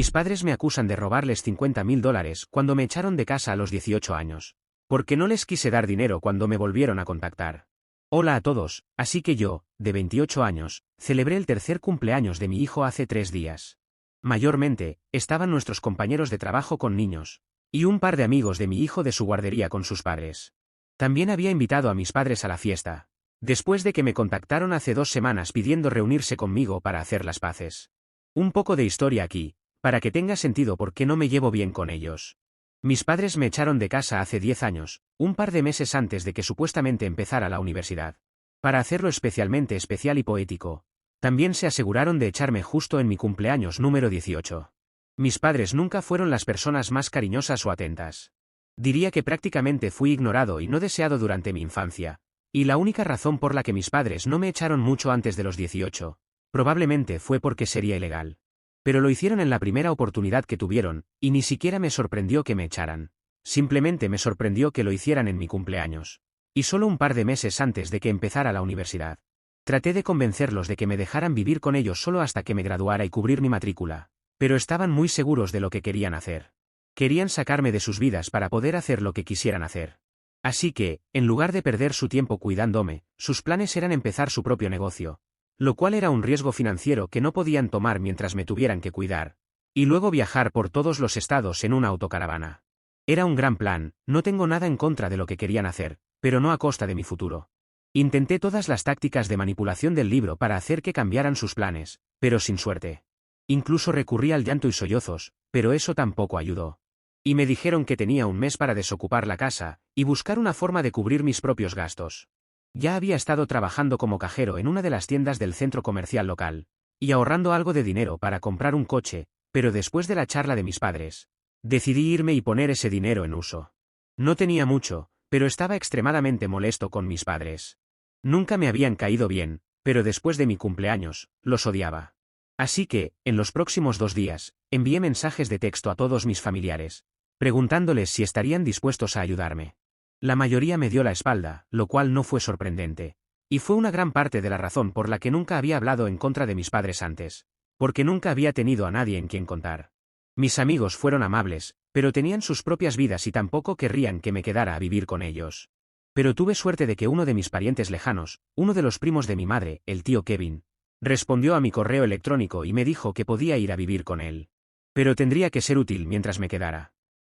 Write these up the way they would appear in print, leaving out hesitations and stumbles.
Mis padres me acusan de robarles $50.000 cuando me echaron de casa a los 18 años. Porque no les quise dar dinero cuando me volvieron a contactar. Hola a todos, así que yo, de 28 años, celebré el tercer cumpleaños de mi hijo hace 3 días. Mayormente, estaban nuestros compañeros de trabajo con niños, y un par de amigos de mi hijo de su guardería con sus padres. También había invitado a mis padres a la fiesta, después de que me contactaron hace 2 semanas pidiendo reunirse conmigo para hacer las paces. Un poco de historia aquí, para que tenga sentido por qué no me llevo bien con ellos. Mis padres me echaron de casa hace 10 años, un par de meses antes de que supuestamente empezara la universidad. Para hacerlo especialmente especial y poético, también se aseguraron de echarme justo en mi cumpleaños número 18. Mis padres nunca fueron las personas más cariñosas o atentas. Diría que prácticamente fui ignorado y no deseado durante mi infancia, y la única razón por la que mis padres no me echaron mucho antes de los 18, probablemente fue porque sería ilegal. Pero lo hicieron en la primera oportunidad que tuvieron, y ni siquiera me sorprendió que me echaran. Simplemente me sorprendió que lo hicieran en mi cumpleaños. Y solo un par de meses antes de que empezara la universidad. Traté de convencerlos de que me dejaran vivir con ellos solo hasta que me graduara y cubrir mi matrícula, pero estaban muy seguros de lo que querían hacer. Querían sacarme de sus vidas para poder hacer lo que quisieran hacer. Así que, en lugar de perder su tiempo cuidándome, sus planes eran empezar su propio negocio, lo cual era un riesgo financiero que no podían tomar mientras me tuvieran que cuidar, y luego viajar por todos los estados en una autocaravana. Era un gran plan, no tengo nada en contra de lo que querían hacer, pero no a costa de mi futuro. Intenté todas las tácticas de manipulación del libro para hacer que cambiaran sus planes, pero sin suerte. Incluso recurrí al llanto y sollozos, pero eso tampoco ayudó. Y me dijeron que tenía un mes para desocupar la casa, y buscar una forma de cubrir mis propios gastos. Ya había estado trabajando como cajero en una de las tiendas del centro comercial local, y ahorrando algo de dinero para comprar un coche, pero después de la charla de mis padres, decidí irme y poner ese dinero en uso. No tenía mucho, pero estaba extremadamente molesto con mis padres. Nunca me habían caído bien, pero después de mi cumpleaños, los odiaba. Así que, en los próximos 2 días, envié mensajes de texto a todos mis familiares, preguntándoles si estarían dispuestos a ayudarme. La mayoría me dio la espalda, lo cual no fue sorprendente. Y fue una gran parte de la razón por la que nunca había hablado en contra de mis padres antes, porque nunca había tenido a nadie en quien contar. Mis amigos fueron amables, pero tenían sus propias vidas y tampoco querrían que me quedara a vivir con ellos. Pero tuve suerte de que uno de mis parientes lejanos, uno de los primos de mi madre, el tío Kevin, respondió a mi correo electrónico y me dijo que podía ir a vivir con él. Pero tendría que ser útil mientras me quedara.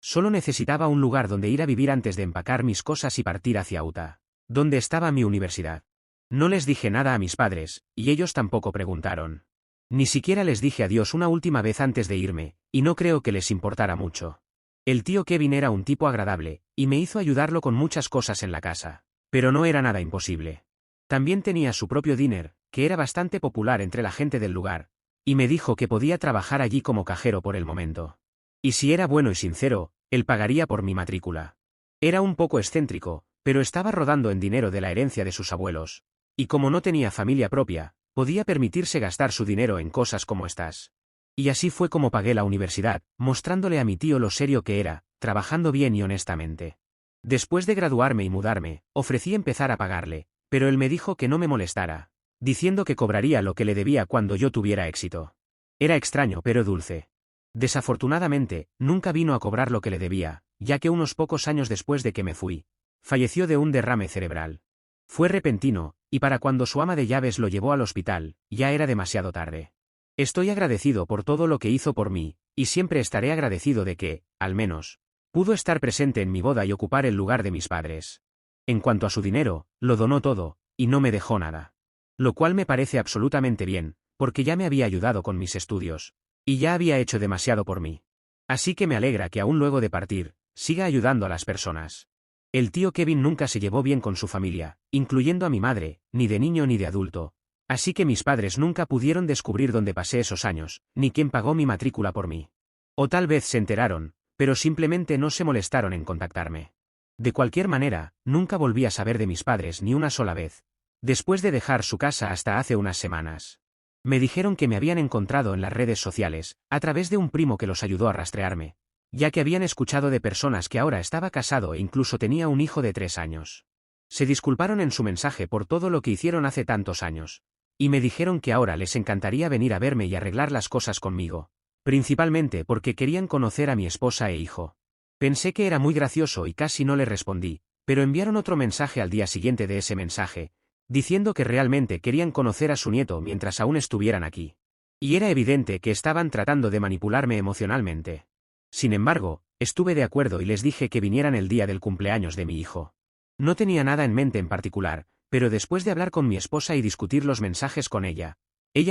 Solo necesitaba un lugar donde ir a vivir antes de empacar mis cosas y partir hacia Utah, donde estaba mi universidad. No les dije nada a mis padres, y ellos tampoco preguntaron. Ni siquiera les dije adiós una última vez antes de irme, y no creo que les importara mucho. El tío Kevin era un tipo agradable, y me hizo ayudarlo con muchas cosas en la casa, pero no era nada imposible. También tenía su propio diner, que era bastante popular entre la gente del lugar, y me dijo que podía trabajar allí como cajero por el momento. Y si era bueno y sincero, él pagaría por mi matrícula. Era un poco excéntrico, pero estaba rodando en dinero de la herencia de sus abuelos, y como no tenía familia propia, podía permitirse gastar su dinero en cosas como estas. Y así fue como pagué la universidad, mostrándole a mi tío lo serio que era, trabajando bien y honestamente. Después de graduarme y mudarme, ofrecí empezar a pagarle, pero él me dijo que no me molestara, diciendo que cobraría lo que le debía cuando yo tuviera éxito. Era extraño pero dulce. Desafortunadamente, nunca vino a cobrar lo que le debía, ya que unos pocos años después de que me fui, falleció de un derrame cerebral. Fue repentino, y para cuando su ama de llaves lo llevó al hospital, ya era demasiado tarde. Estoy agradecido por todo lo que hizo por mí, y siempre estaré agradecido de que, al menos, pudo estar presente en mi boda y ocupar el lugar de mis padres. En cuanto a su dinero, lo donó todo, y no me dejó nada. Lo cual me parece absolutamente bien, porque ya me había ayudado con mis estudios, y ya había hecho demasiado por mí. Así que me alegra que aún luego de partir, siga ayudando a las personas. El tío Kevin nunca se llevó bien con su familia, incluyendo a mi madre, ni de niño ni de adulto. Así que mis padres nunca pudieron descubrir dónde pasé esos años, ni quién pagó mi matrícula por mí. O tal vez se enteraron, pero simplemente no se molestaron en contactarme. De cualquier manera, nunca volví a saber de mis padres ni una sola vez, después de dejar su casa hasta hace unas semanas. Me dijeron que me habían encontrado en las redes sociales, a través de un primo que los ayudó a rastrearme, ya que habían escuchado de personas que ahora estaba casado e incluso tenía un hijo de 3 años. Se disculparon en su mensaje por todo lo que hicieron hace tantos años, y me dijeron que ahora les encantaría venir a verme y arreglar las cosas conmigo, Principalmente porque querían conocer a mi esposa e hijo. Pensé que era muy gracioso y casi no le respondí, pero enviaron otro mensaje al día siguiente de ese mensaje, diciendo que realmente querían conocer a su nieto mientras aún estuvieran aquí. Y era evidente que estaban tratando de manipularme emocionalmente. Sin embargo, estuve de acuerdo y les dije que vinieran el día del cumpleaños de mi hijo. No tenía nada en mente en particular, pero después de hablar con mi esposa y discutir los mensajes con ella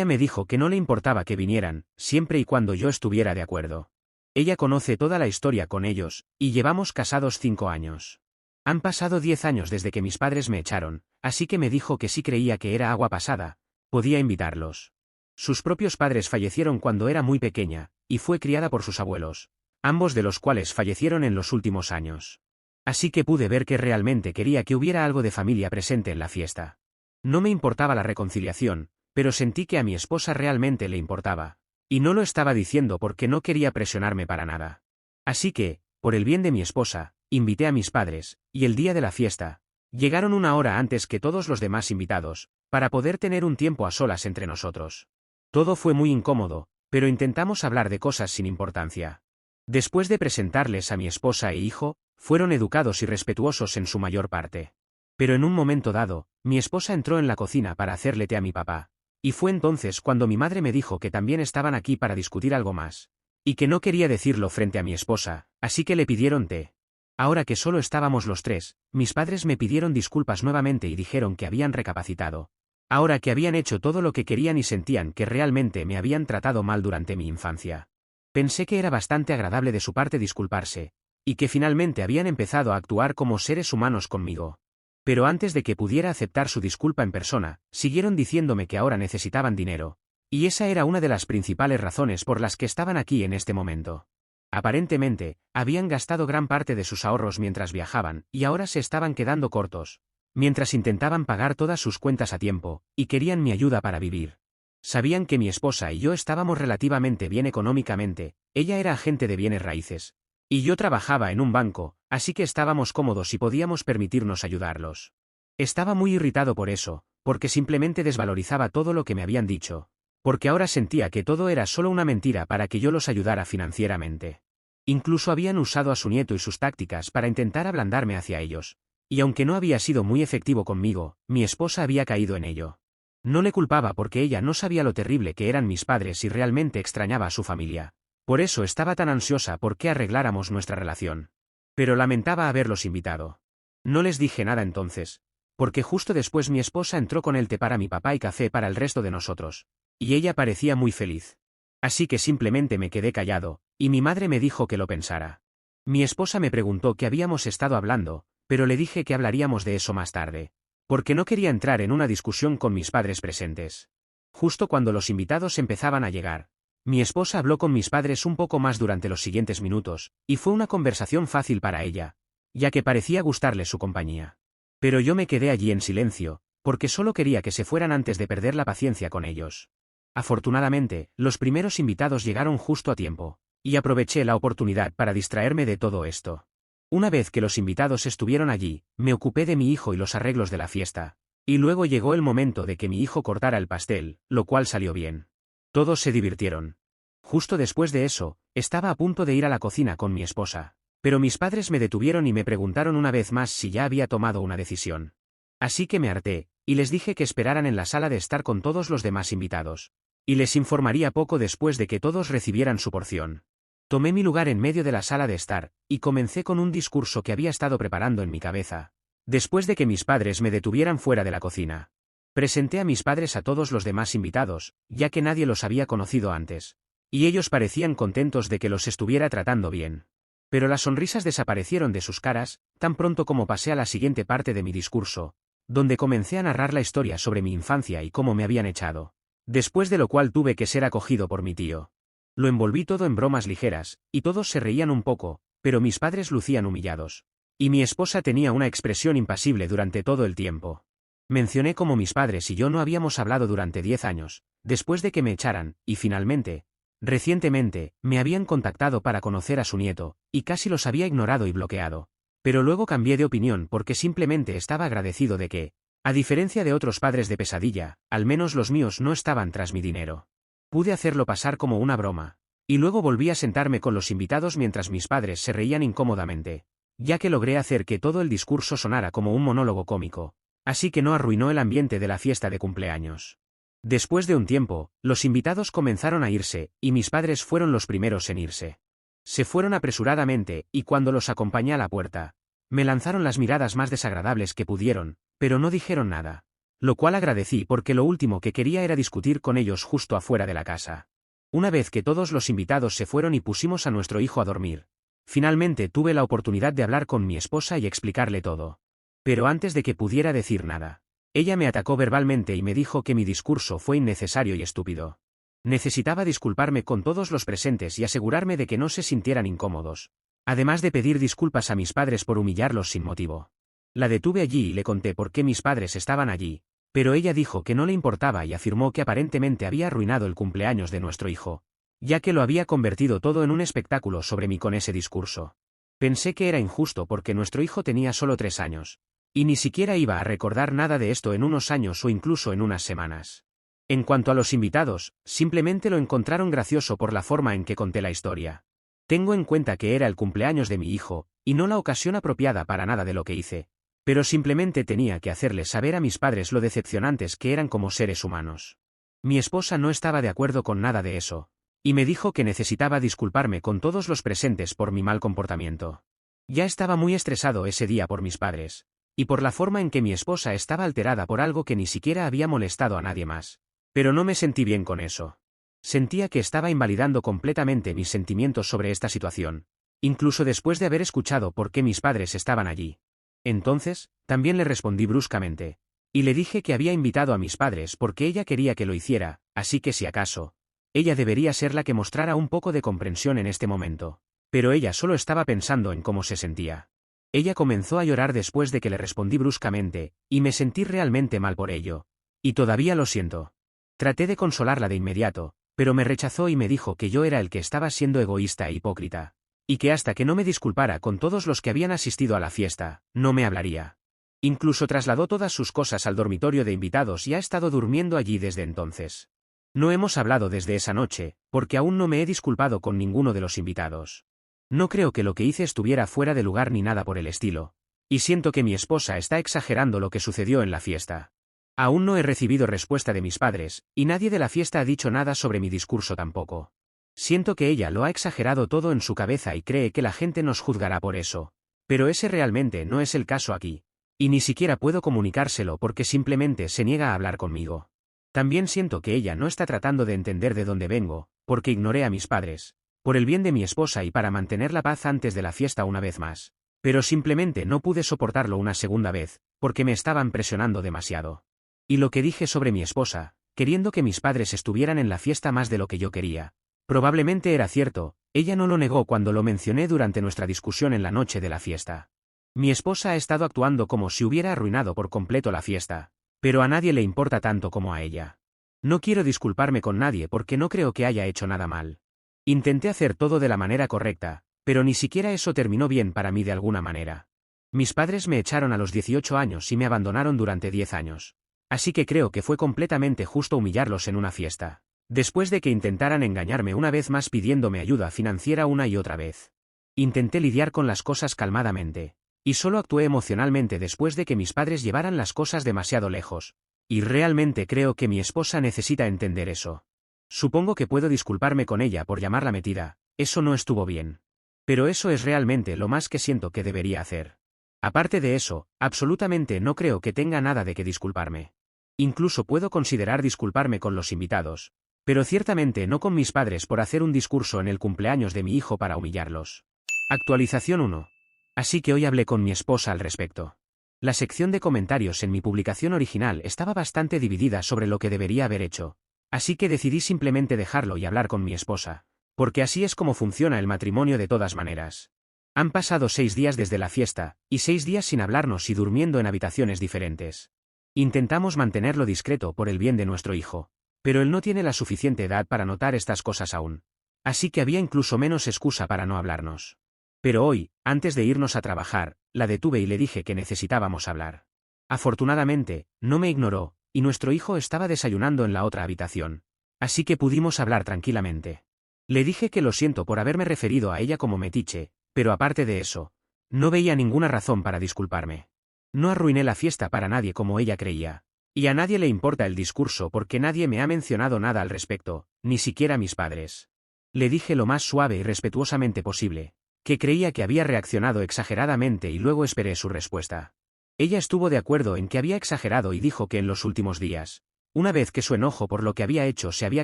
me dijo que no le importaba que vinieran, siempre y cuando yo estuviera de acuerdo. Ella conoce toda la historia con ellos, y llevamos casados 5 años. Han pasado 10 años desde que mis padres me echaron, así que me dijo que si creía que era agua pasada, podía invitarlos. Sus propios padres fallecieron cuando era muy pequeña, y fue criada por sus abuelos, ambos de los cuales fallecieron en los últimos años. Así que pude ver que realmente quería que hubiera algo de familia presente en la fiesta. No me importaba la reconciliación, pero sentí que a mi esposa realmente le importaba. Y no lo estaba diciendo porque no quería presionarme para nada. Así que, por el bien de mi esposa, invité a mis padres, y el día de la fiesta, llegaron 1 hora antes que todos los demás invitados, para poder tener un tiempo a solas entre nosotros. Todo fue muy incómodo, pero intentamos hablar de cosas sin importancia. Después de presentarles a mi esposa e hijo, fueron educados y respetuosos en su mayor parte. Pero en un momento dado, mi esposa entró en la cocina para hacerle té a mi papá. Y fue entonces cuando mi madre me dijo que también estaban aquí para discutir algo más. Y que no quería decirlo frente a mi esposa, así que le pidieron té. Ahora que solo estábamos los tres, mis padres me pidieron disculpas nuevamente y dijeron que habían recapacitado. Ahora que habían hecho todo lo que querían y sentían que realmente me habían tratado mal durante mi infancia. Pensé que era bastante agradable de su parte disculparse, y que finalmente habían empezado a actuar como seres humanos conmigo. Pero antes de que pudiera aceptar su disculpa en persona, siguieron diciéndome que ahora necesitaban dinero. Y esa era una de las principales razones por las que estaban aquí en este momento. Aparentemente, habían gastado gran parte de sus ahorros mientras viajaban, y ahora se estaban quedando cortos, mientras intentaban pagar todas sus cuentas a tiempo, y querían mi ayuda para vivir. Sabían que mi esposa y yo estábamos relativamente bien económicamente, ella era agente de bienes raíces. Y yo trabajaba en un banco, así que estábamos cómodos y podíamos permitirnos ayudarlos. Estaba muy irritado por eso, porque simplemente desvalorizaba todo lo que me habían dicho, porque ahora sentía que todo era solo una mentira para que yo los ayudara financieramente. Incluso habían usado a su nieto y sus tácticas para intentar ablandarme hacia ellos, y aunque no había sido muy efectivo conmigo, mi esposa había caído en ello. No le culpaba porque ella no sabía lo terrible que eran mis padres y realmente extrañaba a su familia. Por eso estaba tan ansiosa por que arregláramos nuestra relación. Pero lamentaba haberlos invitado. No les dije nada entonces, porque justo después mi esposa entró con el té para mi papá y café para el resto de nosotros, y ella parecía muy feliz. Así que simplemente me quedé callado, y mi madre me dijo que lo pensara. Mi esposa me preguntó qué habíamos estado hablando, pero le dije que hablaríamos de eso más tarde, porque no quería entrar en una discusión con mis padres presentes. Justo cuando los invitados empezaban a llegar, mi esposa habló con mis padres un poco más durante los siguientes minutos, y fue una conversación fácil para ella, ya que parecía gustarle su compañía. Pero yo me quedé allí en silencio, porque solo quería que se fueran antes de perder la paciencia con ellos. Afortunadamente, los primeros invitados llegaron justo a tiempo, y aproveché la oportunidad para distraerme de todo esto. Una vez que los invitados estuvieron allí, me ocupé de mi hijo y los arreglos de la fiesta, y luego llegó el momento de que mi hijo cortara el pastel, lo cual salió bien. Todos se divirtieron. Justo después de eso, estaba a punto de ir a la cocina con mi esposa, pero mis padres me detuvieron y me preguntaron una vez más si ya había tomado una decisión. Así que me harté, y les dije que esperaran en la sala de estar con todos los demás invitados, y les informaría poco después de que todos recibieran su porción. Tomé mi lugar en medio de la sala de estar, y comencé con un discurso que había estado preparando en mi cabeza, después de que mis padres me detuvieran fuera de la cocina. Presenté a mis padres a todos los demás invitados, ya que nadie los había conocido antes, y ellos parecían contentos de que los estuviera tratando bien. Pero las sonrisas desaparecieron de sus caras, tan pronto como pasé a la siguiente parte de mi discurso, donde comencé a narrar la historia sobre mi infancia y cómo me habían echado, después de lo cual tuve que ser acogido por mi tío. Lo envolví todo en bromas ligeras, y todos se reían un poco, pero mis padres lucían humillados. Y mi esposa tenía una expresión impasible durante todo el tiempo. Mencioné cómo mis padres y yo no habíamos hablado durante 10 años, después de que me echaran, y finalmente, recientemente, me habían contactado para conocer a su nieto, y casi los había ignorado y bloqueado. Pero luego cambié de opinión porque simplemente estaba agradecido de que, a diferencia de otros padres de pesadilla, al menos los míos no estaban tras mi dinero. Pude hacerlo pasar como una broma. Y luego volví a sentarme con los invitados mientras mis padres se reían incómodamente, ya que logré hacer que todo el discurso sonara como un monólogo cómico, así que no arruinó el ambiente de la fiesta de cumpleaños. Después de un tiempo, los invitados comenzaron a irse, y mis padres fueron los primeros en irse. Se fueron apresuradamente, y cuando los acompañé a la puerta, me lanzaron las miradas más desagradables que pudieron, pero no dijeron nada. Lo cual agradecí porque lo último que quería era discutir con ellos justo afuera de la casa. Una vez que todos los invitados se fueron y pusimos a nuestro hijo a dormir, finalmente tuve la oportunidad de hablar con mi esposa y explicarle todo. Pero antes de que pudiera decir nada, ella me atacó verbalmente y me dijo que mi discurso fue innecesario y estúpido. Necesitaba disculparme con todos los presentes y asegurarme de que no se sintieran incómodos, además de pedir disculpas a mis padres por humillarlos sin motivo. La detuve allí y le conté por qué mis padres estaban allí, pero ella dijo que no le importaba y afirmó que aparentemente había arruinado el cumpleaños de nuestro hijo, ya que lo había convertido todo en un espectáculo sobre mí con ese discurso. Pensé que era injusto porque nuestro hijo tenía solo 3 años, y ni siquiera iba a recordar nada de esto en unos años o incluso en unas semanas. En cuanto a los invitados, simplemente lo encontraron gracioso por la forma en que conté la historia. Tengo en cuenta que era el cumpleaños de mi hijo, y no la ocasión apropiada para nada de lo que hice, pero simplemente tenía que hacerles saber a mis padres lo decepcionantes que eran como seres humanos. Mi esposa no estaba de acuerdo con nada de eso, y me dijo que necesitaba disculparme con todos los presentes por mi mal comportamiento. Ya estaba muy estresado ese día por mis padres, y por la forma en que mi esposa estaba alterada por algo que ni siquiera había molestado a nadie más. Pero no me sentí bien con eso. Sentía que estaba invalidando completamente mis sentimientos sobre esta situación, incluso después de haber escuchado por qué mis padres estaban allí. Entonces, también le respondí bruscamente, y le dije que había invitado a mis padres porque ella quería que lo hiciera, así que si acaso, ella debería ser la que mostrara un poco de comprensión en este momento. Pero ella solo estaba pensando en cómo se sentía. Ella comenzó a llorar después de que le respondí bruscamente, y me sentí realmente mal por ello. Y todavía lo siento. Traté de consolarla de inmediato, pero me rechazó y me dijo que yo era el que estaba siendo egoísta e hipócrita, y que hasta que no me disculpara con todos los que habían asistido a la fiesta, no me hablaría. Incluso trasladó todas sus cosas al dormitorio de invitados y ha estado durmiendo allí desde entonces. No hemos hablado desde esa noche, porque aún no me he disculpado con ninguno de los invitados. No creo que lo que hice estuviera fuera de lugar ni nada por el estilo, y siento que mi esposa está exagerando lo que sucedió en la fiesta. Aún no he recibido respuesta de mis padres, y nadie de la fiesta ha dicho nada sobre mi discurso tampoco. Siento que ella lo ha exagerado todo en su cabeza y cree que la gente nos juzgará por eso, pero ese realmente no es el caso aquí, y ni siquiera puedo comunicárselo porque simplemente se niega a hablar conmigo. También siento que ella no está tratando de entender de dónde vengo, porque ignoré a mis padres, por el bien de mi esposa y para mantener la paz antes de la fiesta una vez más, pero simplemente no pude soportarlo una segunda vez, porque me estaban presionando demasiado. Y lo que dije sobre mi esposa, queriendo que mis padres estuvieran en la fiesta más de lo que yo quería, probablemente era cierto, ella no lo negó cuando lo mencioné durante nuestra discusión en la noche de la fiesta. Mi esposa ha estado actuando como si hubiera arruinado por completo la fiesta, pero a nadie le importa tanto como a ella. No quiero disculparme con nadie porque no creo que haya hecho nada mal. Intenté hacer todo de la manera correcta, pero ni siquiera eso terminó bien para mí de alguna manera. Mis padres me echaron a los 18 años y me abandonaron durante 10 años. Así que creo que fue completamente justo humillarlos en una fiesta, después de que intentaran engañarme una vez más pidiéndome ayuda financiera una y otra vez. Intenté lidiar con las cosas calmadamente, y solo actué emocionalmente después de que mis padres llevaran las cosas demasiado lejos, y realmente creo que mi esposa necesita entender eso. Supongo que puedo disculparme con ella por llamarla metida, eso no estuvo bien. Pero eso es realmente lo más que siento que debería hacer. Aparte de eso, absolutamente no creo que tenga nada de qué disculparme. Incluso puedo considerar disculparme con los invitados, pero ciertamente no con mis padres por hacer un discurso en el cumpleaños de mi hijo para humillarlos. Actualización 1. Así que hoy hablé con mi esposa al respecto. La sección de comentarios en mi publicación original estaba bastante dividida sobre lo que debería haber hecho, así que decidí simplemente dejarlo y hablar con mi esposa, porque así es como funciona el matrimonio de todas maneras. Han pasado 6 días desde la fiesta, y 6 días sin hablarnos y durmiendo en habitaciones diferentes. Intentamos mantenerlo discreto por el bien de nuestro hijo, pero él no tiene la suficiente edad para notar estas cosas aún. Así que había incluso menos excusa para no hablarnos. Pero hoy, antes de irnos a trabajar, la detuve y le dije que necesitábamos hablar. Afortunadamente, no me ignoró, y nuestro hijo estaba desayunando en la otra habitación. Así que pudimos hablar tranquilamente. Le dije que lo siento por haberme referido a ella como metiche, pero aparte de eso, no veía ninguna razón para disculparme. No arruiné la fiesta para nadie como ella creía. Y a nadie le importa el discurso porque nadie me ha mencionado nada al respecto, ni siquiera mis padres. Le dije lo más suave y respetuosamente posible, que creía que había reaccionado exageradamente y luego esperé su respuesta. Ella estuvo de acuerdo en que había exagerado y dijo que en los últimos días, una vez que su enojo por lo que había hecho se había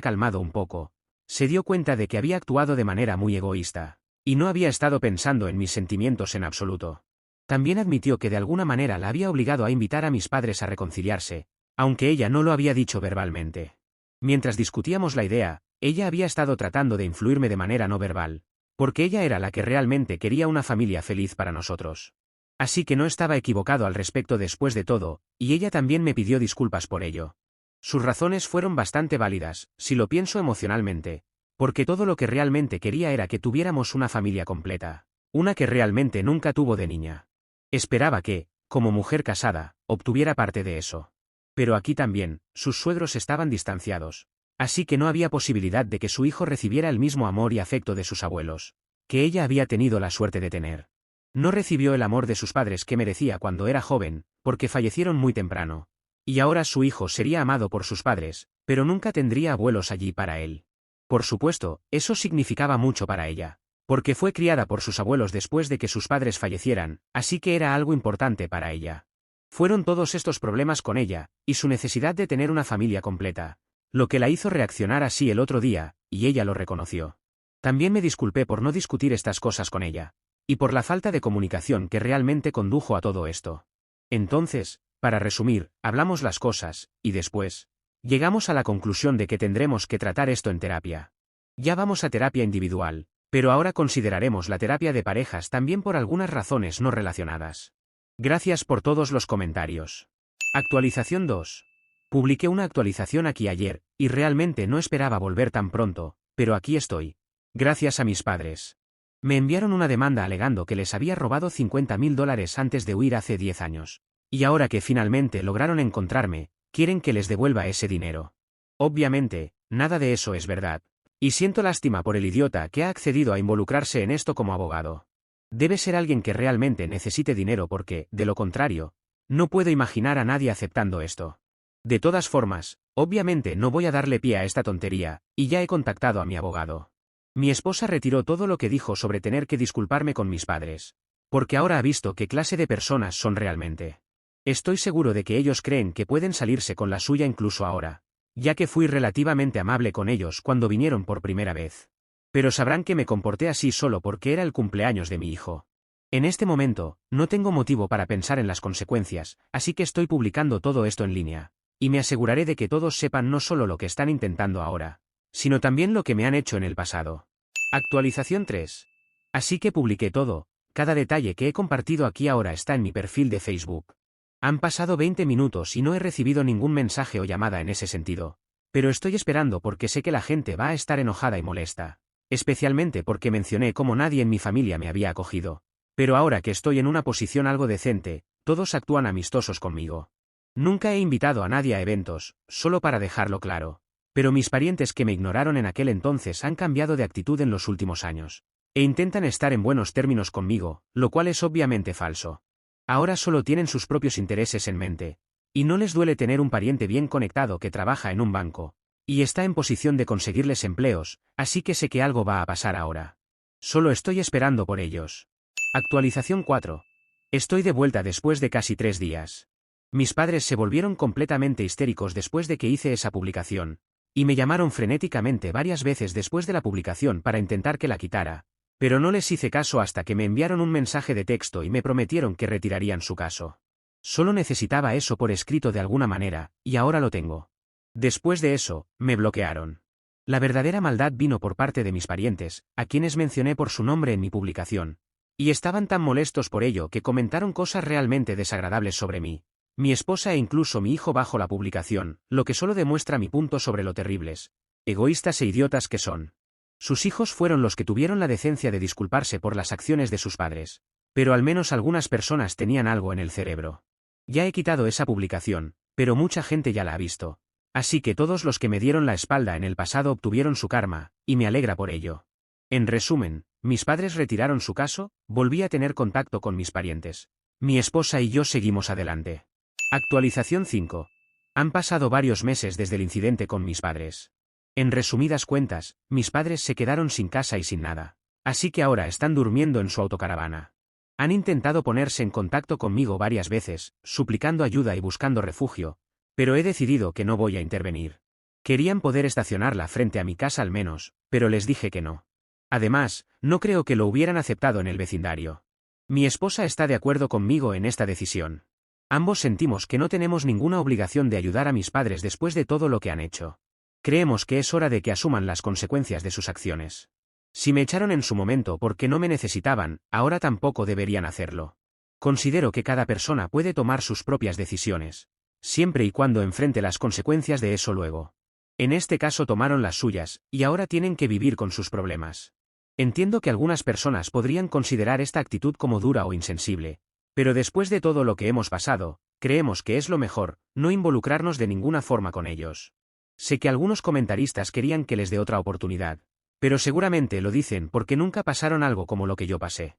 calmado un poco, se dio cuenta de que había actuado de manera muy egoísta, y no había estado pensando en mis sentimientos en absoluto. También admitió que de alguna manera la había obligado a invitar a mis padres a reconciliarse, aunque ella no lo había dicho verbalmente. Mientras discutíamos la idea, ella había estado tratando de influirme de manera no verbal, porque ella era la que realmente quería una familia feliz para nosotros. Así que no estaba equivocado al respecto después de todo, y ella también me pidió disculpas por ello. Sus razones fueron bastante válidas, si lo pienso emocionalmente, porque todo lo que realmente quería era que tuviéramos una familia completa, una que realmente nunca tuvo de niña. Esperaba que, como mujer casada, obtuviera parte de eso. Pero aquí también, sus suegros estaban distanciados, así que no había posibilidad de que su hijo recibiera el mismo amor y afecto de sus abuelos, que ella había tenido la suerte de tener. No recibió el amor de sus padres que merecía cuando era joven, porque fallecieron muy temprano. Y ahora su hijo sería amado por sus padres, pero nunca tendría abuelos allí para él. Por supuesto, eso significaba mucho para ella, porque fue criada por sus abuelos después de que sus padres fallecieran, así que era algo importante para ella. Fueron todos estos problemas con ella, y su necesidad de tener una familia completa, lo que la hizo reaccionar así el otro día, y ella lo reconoció. También me disculpé por no discutir estas cosas con ella, y por la falta de comunicación que realmente condujo a todo esto. Entonces, para resumir, hablamos las cosas, y después, llegamos a la conclusión de que tendremos que tratar esto en terapia. Ya vamos a terapia individual, pero ahora consideraremos la terapia de parejas también por algunas razones no relacionadas. Gracias por todos los comentarios. Actualización 2. Publiqué una actualización aquí ayer, y realmente no esperaba volver tan pronto, pero aquí estoy. Gracias a mis padres. Me enviaron una demanda alegando que les había robado $50.000 antes de huir hace 10 años. Y ahora que finalmente lograron encontrarme, quieren que les devuelva ese dinero. Obviamente, nada de eso es verdad. Y siento lástima por el idiota que ha accedido a involucrarse en esto como abogado. Debe ser alguien que realmente necesite dinero porque, de lo contrario, no puedo imaginar a nadie aceptando esto. De todas formas, obviamente no voy a darle pie a esta tontería, y ya he contactado a mi abogado. Mi esposa retiró todo lo que dijo sobre tener que disculparme con mis padres, porque ahora ha visto qué clase de personas son realmente. Estoy seguro de que ellos creen que pueden salirse con la suya incluso ahora, ya que fui relativamente amable con ellos cuando vinieron por primera vez. Pero sabrán que me comporté así solo porque era el cumpleaños de mi hijo. En este momento, no tengo motivo para pensar en las consecuencias, así que estoy publicando todo esto en línea, y me aseguraré de que todos sepan no solo lo que están intentando ahora, sino también lo que me han hecho en el pasado. Actualización 3. Así que publiqué todo, cada detalle que he compartido aquí ahora está en mi perfil de Facebook. Han pasado 20 minutos y no he recibido ningún mensaje o llamada en ese sentido, pero estoy esperando porque sé que la gente va a estar enojada y molesta, especialmente porque mencioné cómo nadie en mi familia me había acogido. Pero ahora que estoy en una posición algo decente, todos actúan amistosos conmigo. Nunca he invitado a nadie a eventos, solo para dejarlo claro. Pero mis parientes que me ignoraron en aquel entonces han cambiado de actitud en los últimos años. E intentan estar en buenos términos conmigo, lo cual es obviamente falso. Ahora solo tienen sus propios intereses en mente. Y no les duele tener un pariente bien conectado que trabaja en un banco. Y está en posición de conseguirles empleos, así que sé que algo va a pasar ahora. Solo estoy esperando por ellos. Actualización 4. Estoy de vuelta después de casi 3 días. Mis padres se volvieron completamente histéricos después de que hice esa publicación, y me llamaron frenéticamente varias veces después de la publicación para intentar que la quitara, pero no les hice caso hasta que me enviaron un mensaje de texto y me prometieron que retirarían su caso. Solo necesitaba eso por escrito de alguna manera, y ahora lo tengo. Después de eso, me bloquearon. La verdadera maldad vino por parte de mis parientes, a quienes mencioné por su nombre en mi publicación, y estaban tan molestos por ello que comentaron cosas realmente desagradables sobre mí, mi esposa e incluso mi hijo bajo la publicación, lo que solo demuestra mi punto sobre lo terribles, egoístas e idiotas que son. Sus hijos fueron los que tuvieron la decencia de disculparse por las acciones de sus padres, pero al menos algunas personas tenían algo en el cerebro. Ya he quitado esa publicación, pero mucha gente ya la ha visto. Así que todos los que me dieron la espalda en el pasado obtuvieron su karma, y me alegra por ello. En resumen, mis padres retiraron su caso, volví a tener contacto con mis parientes. Mi esposa y yo seguimos adelante. Actualización 5. Han pasado varios meses desde el incidente con mis padres. En resumidas cuentas, mis padres se quedaron sin casa y sin nada. Así que ahora están durmiendo en su autocaravana. Han intentado ponerse en contacto conmigo varias veces, suplicando ayuda y buscando refugio, pero he decidido que no voy a intervenir. Querían poder estacionarla frente a mi casa al menos, pero les dije que no. Además, no creo que lo hubieran aceptado en el vecindario. Mi esposa está de acuerdo conmigo en esta decisión. Ambos sentimos que no tenemos ninguna obligación de ayudar a mis padres después de todo lo que han hecho. Creemos que es hora de que asuman las consecuencias de sus acciones. Si me echaron en su momento porque no me necesitaban, ahora tampoco deberían hacerlo. Considero que cada persona puede tomar sus propias decisiones, siempre y cuando enfrente las consecuencias de eso luego. En este caso tomaron las suyas, y ahora tienen que vivir con sus problemas. Entiendo que algunas personas podrían considerar esta actitud como dura o insensible, pero después de todo lo que hemos pasado, creemos que es lo mejor, no involucrarnos de ninguna forma con ellos. Sé que algunos comentaristas querían que les dé otra oportunidad, pero seguramente lo dicen porque nunca pasaron algo como lo que yo pasé.